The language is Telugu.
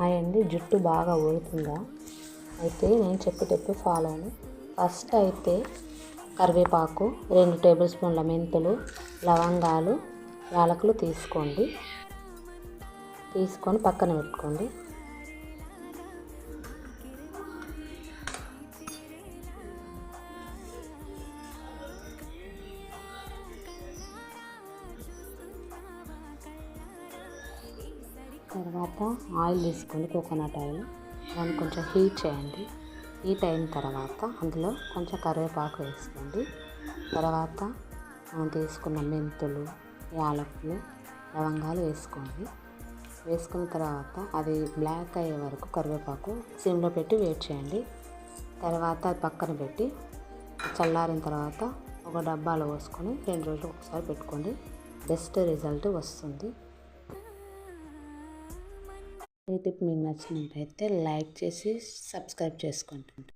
అయండి జుట్టు బాగా ఊడుతుందా? అయితే నేను చెప్పేటప్పుడు ఫాలో అవ్వండి. ఫస్ట్ అయితే కరివేపాకు, 2 టేబుల్ స్పూన్ల మెంతులు, లవంగాలు, యాలకులు తీసుకొని పక్కన పెట్టుకోండి. తర్వాత ఆయిల్ తీసుకోండి, కోకోనట్ ఆయిల్. దాన్ని కొంచెం హీట్ చేయండి. హీట్ అయిన తర్వాత అందులో కొంచెం కరివేపాకు వేసుకోండి. తర్వాత మనం తీసుకున్న మెంతులు, యాలకులు, లవంగాలు వేసుకున్న తర్వాత అది బ్లాక్ అయ్యే వరకు కరివేపాకు సిమ్లో పెట్టి వేడి చేయండి. తర్వాత అది పక్కన పెట్టి చల్లారిన తర్వాత ఒక డబ్బాలో పోసుకొని 2 రోజులు ఒకసారి పెట్టుకోండి. బెస్ట్ రిజల్ట్ వస్తుంది. ఈ టిప్ మీకు నచ్చినట్లయితే లైక్ చేసి సబ్స్క్రైబ్ చేసుకోండి.